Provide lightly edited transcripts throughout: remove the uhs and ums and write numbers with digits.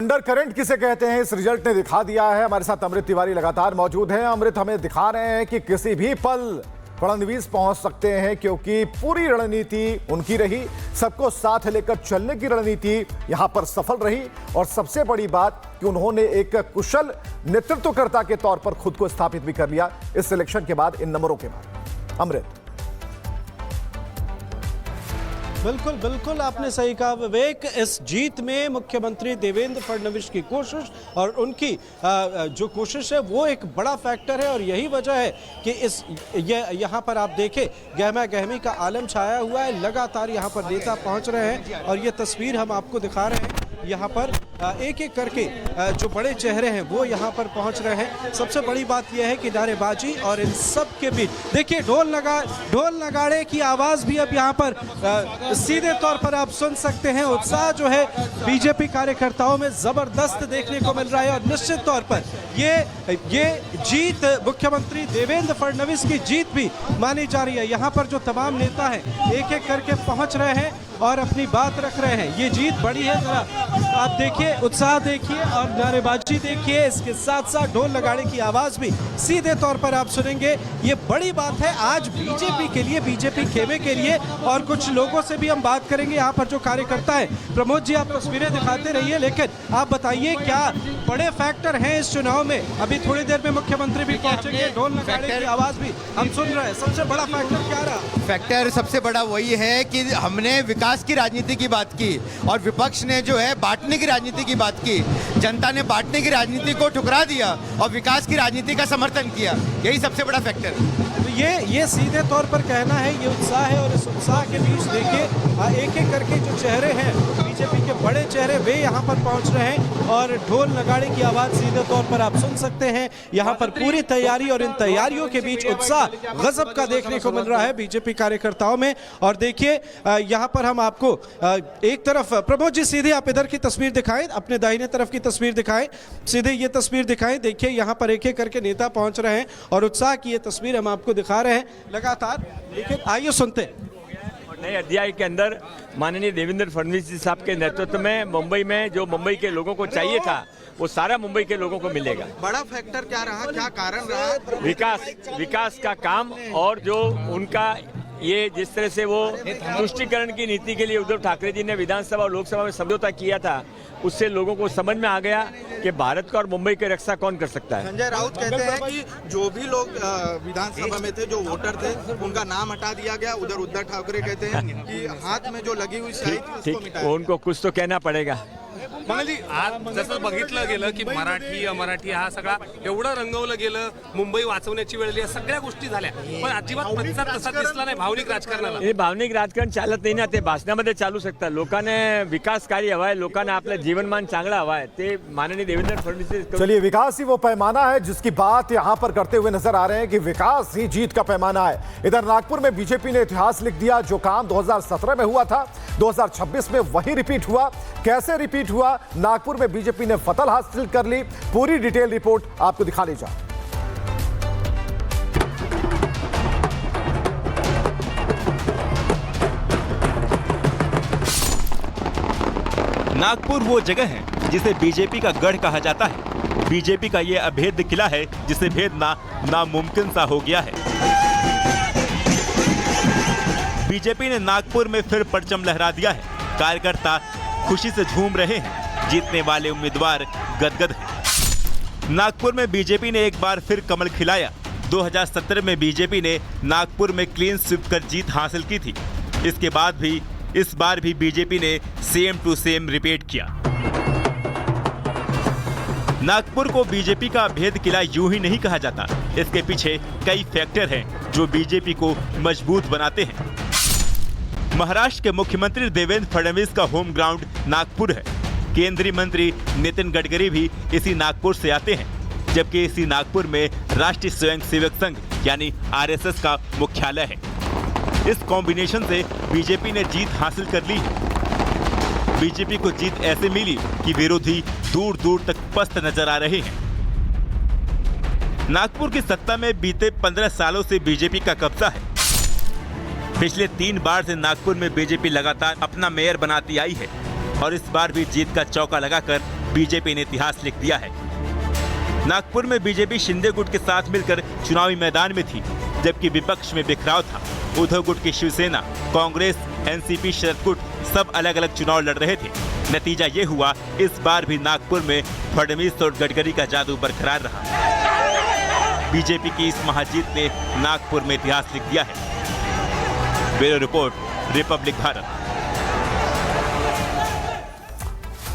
Under current किसे कहते हैं, इस रिजल्ट ने दिखा दिया है। हमारे साथ अमृत तिवारी लगातार मौजूद हैं। अमृत, हमें दिखा रहे हैं कि किसी भी पल फडणवीस पहुंच सकते हैं, क्योंकि पूरी रणनीति उनकी रही, सबको साथ लेकर चलने की रणनीति यहां पर सफल रही। और सबसे बड़ी बात कि उन्होंने एक कुशल नेतृत्वकर्ता के तौर पर खुद को स्थापित भी कर लिया इस सिलेक्शन के बाद, इन नंबरों के बाद। अमृत। बिल्कुल बिल्कुल आपने सही कहा विवेक। इस जीत में मुख्यमंत्री देवेंद्र फडणवीस की कोशिश और उनकी जो कोशिश है वो एक बड़ा फैक्टर है, और यही वजह है कि यहाँ पर आप देखें गहमा गहमी का आलम छाया हुआ है। लगातार यहाँ पर नेता पहुँच रहे हैं और ये तस्वीर हम आपको दिखा रहे हैं। यहाँ पर एक एक करके जो बड़े चेहरे हैं वो यहाँ पर पहुँच रहे हैं। सबसे बड़ी बात यह है कि नारेबाजी और इन सब के बीच देखिए ढोल नगाड़े की आवाज़ भी अब यहाँ पर सीधे तौर पर आप सुन सकते हैं। उत्साह जो है बीजेपी कार्यकर्ताओं में ज़बरदस्त देखने को मिल रहा है, और निश्चित तौर पर ये जीत मुख्यमंत्री देवेंद्र फडणवीस की जीत भी मानी जा रही है। यहाँ पर जो तमाम नेता हैं एक एक करके पहुँच रहे हैं और अपनी बात रख रहे हैं। ये जीत बड़ी है, जरा आप देखिए, उत्साह देखिए और नारेबाजी देखिए, इसके साथ साथ ढोल नगाड़े की आवाज़ भी सीधे तौर पर आप सुनेंगे। ये बड़ी बात है आज बीजेपी के लिए, बीजेपी खेमे के लिए। और कुछ लोगों से भी हम बात करेंगे यहाँ पर जो कार्यकर्ता है। प्रमोद जी, आप तस्वीरें दिखाते रहिए, लेकिन आप बताइए क्या बड़े फैक्टर हैं इस चुनाव में। अभी थोड़ी देर में मुख्यमंत्री भी पहुंचेंगे, ढोल नगाड़े की आवाज़ भी हम सुन रहे हैं। सबसे बड़ा फैक्टर क्या रहा? फैक्टर सबसे बड़ा वही है कि हमने विकास की राजनीति की बात की और विपक्ष ने जो है बांटने की राजनीति की बात की। जनता ने बांटने की राजनीति को ठुकरा दिया और विकास की राजनीति का समर्थन किया। यही सबसे बड़ा फैक्टर है। तो ये सीधे तौर पर कहना है, ये उत्साह है। और इस उत्साह के बीच देखिए एक एक करके जो चेहरे हैं बीजेपी के बड़े चेहरे वे यहाँ पर पहुँच रहे हैं, और ढोल नगाड़े की आवाज़ सीधे तौर पर आप सुन सकते हैं। यहाँ पर पूरी तैयारी, और इन तैयारियों के बीच उत्साह गजब का देखने को मिल रहा है बीजेपी कार्यकर्ताओं में। और देखिए यहाँ पर हम आपको एक तरफ, प्रमोद जी सीधे आप इधर की तस्वीर दिखाएं, अपने दाहिने तरफ की तस्वीर दिखाएं, सीधे ये तस्वीर दिखाएं। देखिए यहाँ पर एक एक करके नेता पहुँच रहे हैं और उत्साह की ये तस्वीर हम आपको दिखा रहे हैं लगातार। लेकिन आइए सुनते हैं। नए अध्याय के अंदर माननीय देवेंद्र फडणवीस जी साहब के नेतृत्व में मुंबई में जो मुंबई के लोगों को चाहिए था वो सारा मुंबई के लोगों को मिलेगा। बड़ा फैक्टर क्या रहा, क्या कारण रहा? विकास का काम, और जो उनका ये जिस तरह से वो तुष्टीकरण की नीति के लिए उद्धव ठाकरे जी ने विधानसभा और लोकसभा में समझौता किया था, उससे लोगों को समझ में आ गया कि भारत का और मुंबई की रक्षा कौन कर सकता है। संजय राउत कहते हैं कि जो भी लोग विधानसभा में थे, जो वोटर थे, उनका नाम हटा दिया गया। उधर उद्धव ठाकरे कहते हैं कि हाथ में जो लगी हुई स्याही थी उसको मिटाया। उनको कुछ तो कहना पड़ेगा। मंगलजी, आज जसं बघितलं गेलं की मराठी अमराठी हा सगळा एवढं रंगवलं गेलं, मुंबई वाचवण्याची वेळ आली, सगळ्या गोष्टी झाल्या, पण अजिबात प्रतिसाद तसा दिसला नाही भावनिक राजकारणाला। हे भावनिक राजकारण चालत नाही ना, ते भाषणामध्ये चालू शकतं। लोकांना विकास कार्य हवा है, लोकांना आपलं जीवनमान चांगला हवा है, ते माननीय देवेंद्र फडणवीस। चलिए, विकास ही वो पैमाना है जिसकी बात यहां पर करते हुए नजर आ रहे हैं कि विकास ही जीत का पैमाना है। इधर नागपुर में बीजेपी ने इतिहास लिख दिया। जो काम 2017 में हुआ था 2026 में वही रिपीट हुआ। कैसे रिपीट हुआ? नागपुर में बीजेपी ने फतह हासिल कर ली। पूरी डिटेल रिपोर्ट आपको दिखा ली जाए। नागपुर वो जगह है जिसे बीजेपी का गढ़ कहा जाता है। बीजेपी का ये अभेद्य किला है जिसे भेदना नामुमकिन सा हो गया है। बीजेपी ने नागपुर में फिर परचम लहरा दिया है। कार्यकर्ता खुशी से झूम रहे हैं। जीतने वाले उम्मीदवार गदगद हैं। नागपुर में बीजेपी ने एक बार फिर कमल खिलाया। 2017 में बीजेपी ने नागपुर में क्लीन स्वीप कर जीत हासिल की थी। इसके बाद भी इस बार भी बीजेपी ने सेम टू सेम रिपीट किया। नागपुर को बीजेपी का अभेद किला यूं ही नहीं कहा जाता। इसके पीछे कई फैक्टर हैं जो बीजेपी को मजबूत बनाते हैं। महाराष्ट्र के मुख्यमंत्री देवेंद्र फडणवीस का होम ग्राउंड नागपुर है। केंद्रीय मंत्री नितिन गडकरी भी इसी नागपुर से आते हैं, जबकि इसी नागपुर में राष्ट्रीय स्वयंसेवक संघ यानी आरएसएस का मुख्यालय है। इस कॉम्बिनेशन से बीजेपी ने जीत हासिल कर ली है। बीजेपी को जीत ऐसे मिली कि विरोधी दूर दूर तक पस्त नजर आ रहे हैं। नागपुर की सत्ता में बीते 15 सालों से बीजेपी का कब्जा है। पिछले 3 बार से नागपुर में बीजेपी लगातार अपना मेयर बनाती आई है और इस बार भी जीत का चौका लगाकर बीजेपी ने इतिहास लिख दिया है। नागपुर में बीजेपी शिंदे गुट के साथ मिलकर चुनावी मैदान में थी, जबकि विपक्ष में बिखराव था। उद्धव गुट की शिवसेना, कांग्रेस, एनसीपी, शरद गुट सब अलग अलग चुनाव लड़ रहे थे। नतीजा ये हुआ, इस बार भी नागपुर में फडणवीस और गडकरी का जादू बरकरार रहा। बीजेपी की इस महाजीत ने नागपुर में इतिहास लिख दिया है। Bureau report, Republic Bharat.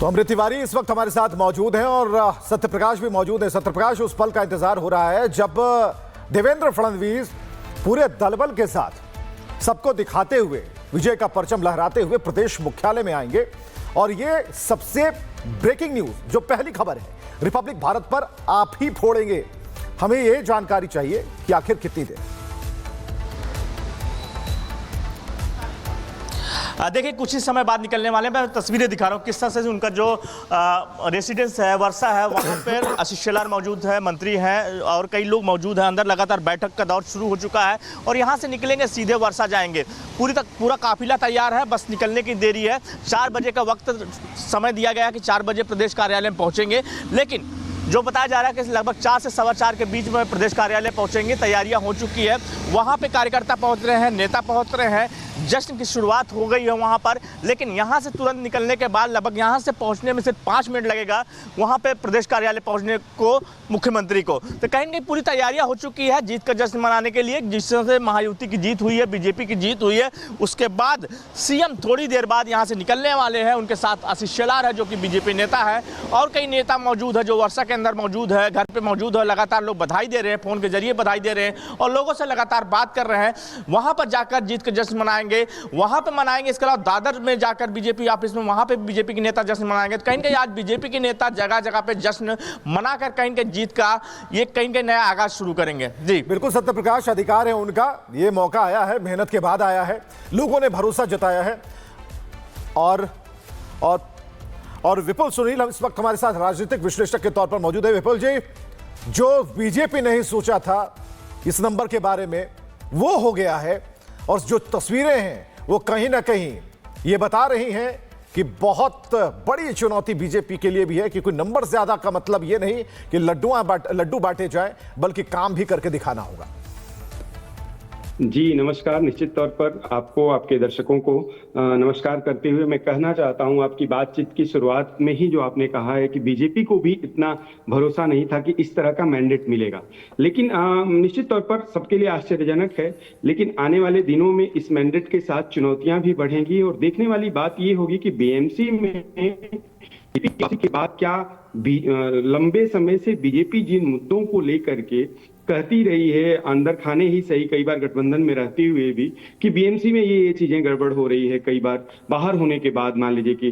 तो अमृत तिवारी इस वक्त हमारे साथ मौजूद हैं और सत्यप्रकाश भी मौजूद है। सत्यप्रकाश, उस पल का इंतजार हो रहा है जब देवेंद्र फडणवीस पूरे दलबल के साथ सबको दिखाते हुए, विजय का परचम लहराते हुए प्रदेश मुख्यालय में आएंगे। और ये सबसे ब्रेकिंग न्यूज, जो पहली खबर है, रिपब्लिक भारत पर आप ही फोड़ेंगे। हमें ये जानकारी चाहिए कि आखिर कितनी देर। देखिए, कुछ ही समय बाद निकलने वाले हैं। मैं तस्वीरें दिखा रहा हूँ किस तरह से उनका जो रेसिडेंस है, वर्षा है, वहाँ पर आशीष शेलार मौजूद है, मंत्री हैं और कई लोग मौजूद हैं। अंदर लगातार बैठक का दौर शुरू हो चुका है और यहाँ से निकलेंगे, सीधे वर्षा जाएंगे। पूरा काफिला तैयार है, बस निकलने की देरी है। 4 बजे का वक्त समय दिया गया है कि 4 बजे प्रदेश कार्यालय में पहुँचेंगे, लेकिन जो बताया जा रहा है कि लगभग 4 से 4:15 के बीच में प्रदेश कार्यालय पहुंचेंगे। तैयारियां हो चुकी है, वहां पे कार्यकर्ता पहुंच रहे हैं, नेता पहुंच रहे हैं, जश्न की शुरुआत हो गई है वहां पर। लेकिन यहां से तुरंत निकलने के बाद लगभग यहां से पहुंचने में सिर्फ 5 मिनट लगेगा वहां पे प्रदेश कार्यालय पहुंचने को मुख्यमंत्री को। तो कहीं ना पूरी तैयारियां हो चुकी है जीत का जश्न मनाने के लिए। जिस तरह से महायुति की जीत हुई है, बीजेपी की जीत हुई है, उसके बाद सीएम थोड़ी देर बाद यहां से निकलने वाले हैं। उनके साथ आशीष शेलार है जो कि बीजेपी नेता है, और कई नेता मौजूद है जो वर्षा के अंदर मौजूद है, घर पे मौजूद है। लगातार लोग बधाई दे रहे हैं, फोन के जरिए बधाई दे रहे हैं और लोगों से लगातार बात कर रहे हैं। वहां पर जाकर जीत का जश्न मनाएंगे, वहां पे मनाएंगे। इसके अलावा दादर में जाकर बीजेपी ऑफिस में, वहां पे बीजेपी के नेता जश्न मनाएंगे। तो कहीं कहीं आज बीजेपी के नेता जगह जगह पे जश्न मनाकर कहीं कहीं जीत का ये कहीं नया आगाज शुरू करेंगे। जी बिल्कुल सत्यप्रकाश, अधिकार है उनका, ये मौका आया है, मेहनत के बाद आया है, लोगों ने भरोसा जताया है। और विपुल सुनील हम इस वक्त हमारे साथ राजनीतिक विश्लेषक के तौर पर मौजूद है। विपुल जी, जो बीजेपी नहीं सोचा था इस नंबर के बारे में, वो हो गया है। और जो तस्वीरें हैं वो कहीं ना कहीं ये बता रही हैं कि बहुत बड़ी चुनौती बीजेपी के लिए भी है, क्योंकि नंबर ज्यादा का मतलब ये नहीं कि लड्डू बांटे जाए, बल्कि काम भी करके दिखाना होगा। जी नमस्कार। निश्चित तौर पर आपको, आपके दर्शकों को नमस्कार करते हुए मैं कहना चाहता हूं, आपकी बातचीत की शुरुआत में ही जो आपने कहा है कि बीजेपी को भी इतना भरोसा नहीं था कि इस तरह का मैंडेट मिलेगा। लेकिन निश्चित तौर पर सबके लिए आश्चर्यजनक है, लेकिन आने वाले दिनों में इस मैंडेट के साथ चुनौतियां भी बढ़ेंगी। और देखने वाली बात ये होगी कि बीएमसी में के बाद क्या लंबे समय से बीजेपी जिन मुद्दों को लेकर के कहती रही है, अंदर खाने ही सही, कई बार गठबंधन में रहते हुए भी, कि बीएमसी में ये चीजें गड़बड़ हो रही है, कई बार बाहर होने के बाद मान लीजिए कि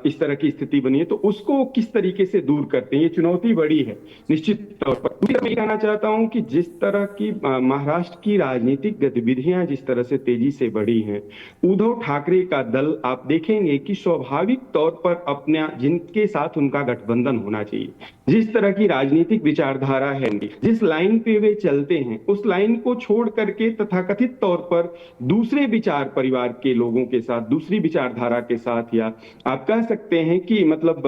इस तरह की स्थिति बनी है, तो उसको किस तरीके से दूर करते हैं, ये चुनौती बड़ी है निश्चित तौर पर। मैं कहना चाहता हूं कि जिस तरह की महाराष्ट्र की राजनीतिक गतिविधियां जिस तरह से तेजी से बढ़ी हैं, उद्धव ठाकरे का दल आप देखेंगे कि स्वाभाविक तौर पर अपना, जिनके साथ उनका गठबंधन होना चाहिए, जिस तरह की राजनीतिक विचारधारा है, जिस लाइन पे वे चलते हैं, उस लाइन को छोड़ करके तथाकथित तौर पर दूसरे विचार परिवार के लोगों के साथ, दूसरी विचारधारा के साथ, या आप कह सकते हैं कि मतलब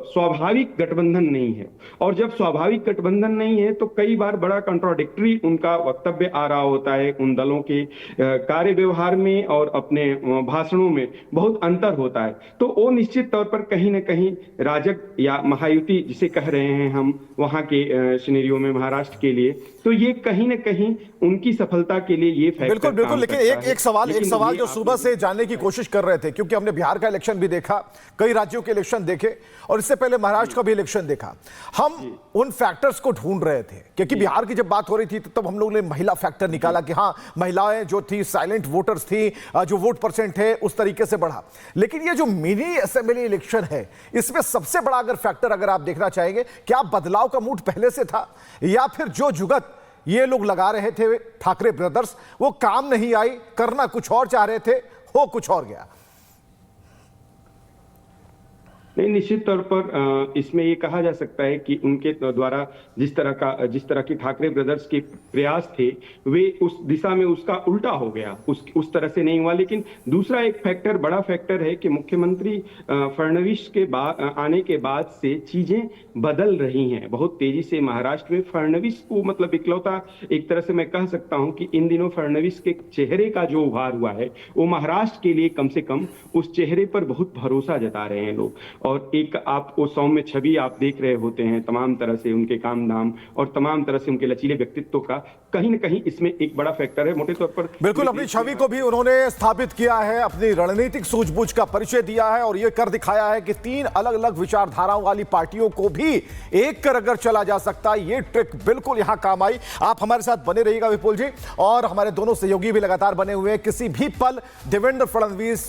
स्वाभाविक गठबंधन नहीं है। और जब स्वाभाविक गठबंधन नहीं है तो कई बार बड़ा कॉन्ट्राडिक्टरी उनका वक्तव्य आ रहा होता है, उन दलों के कार्य व्यवहार में और अपने भाषणों में बहुत अंतर होता है। तो वो निश्चित तौर पर कहीं ना कहीं राजग या महायुति जिसे कह रहे हैं हम वहां के सिनेरियो में महाराष्ट्र के लिए, तो ये कहीं ना कहीं उनकी सफलता के लिए ये फैक्टर बिल्कुल बिल्कुल। लेकिन एक सवाल जो सुबह से जानने की कोशिश कर रहे थे, क्योंकि हमने बिहार का इलेक्शन भी देखा, कई राज्यों के इलेक्शन देखे और इससे पहले महाराष्ट्र का भी इलेक्शन देखा। हम उन फैक्टर्स को ढूंढ रहे थे, क्योंकि बिहार की जब बात हो रही थी तो तब हम लोगों ने महिला फैक्टर निकाला कि हाँ, महिलाएं जो थी साइलेंट वोटर्स थी, जो वोट परसेंट है उस तरीके से बढ़ा। लेकिन ये जो मिनी असेंबली इलेक्शन है, इसमें सबसे बड़ा अगर फैक्टर अगर आप देखना चाहेंगे, क्या बदलाव का मूड पहले से था, या फिर जो जुगत ये लोग लगा रहे थे ठाकरे ब्रदर्स, वो काम नहीं आई, करना कुछ और चाह रहे थे, हो कुछ और गया? नहीं, निश्चित तौर पर इसमें ये कहा जा सकता है कि उनके द्वारा जिस तरह की ठाकरे ब्रदर्स के प्रयास थे वे उस दिशा में उसका उल्टा हो गया, उस तरह से नहीं हुआ। लेकिन दूसरा एक फैक्टर, बड़ा फैक्टर है कि मुख्यमंत्री फडणवीस के आने के बाद से चीजें बदल रही हैं बहुत तेजी से महाराष्ट्र में। फडणवीस को मतलब इकलौता एक तरह से मैं कह सकता हूं कि इन दिनों फडणवीस के चेहरे का जो उभार हुआ है वो महाराष्ट्र के लिए कम से कम उस चेहरे पर बहुत भरोसा जता रहे हैं लोग। और एक आपको सौम्य छवि आप देख रहे होते हैं तमाम तरह से उनके काम धाम और तमाम तरह से उनके लचीले व्यक्तित्व का, कहीं ना कहीं इसमें एक बड़ा फैक्टर है मोटे तौर पर। बिल्कुल, अपनी छवि को भी उन्होंने स्थापित किया है, अपनी रणनीतिक सूझबूझ का परिचय दिया है और यह कर दिखाया है कि 3 अलग अलग विचारधाराओं वाली पार्टियों को भी एक कर अगर चला जा सकता है। ये ट्रिक बिल्कुल यहां काम आई। आप हमारे साथ बने रहिएगा विपुल जी, और हमारे दोनों सहयोगी भी लगातार बने हुए हैं। किसी भी पल देवेंद्र फडणवीस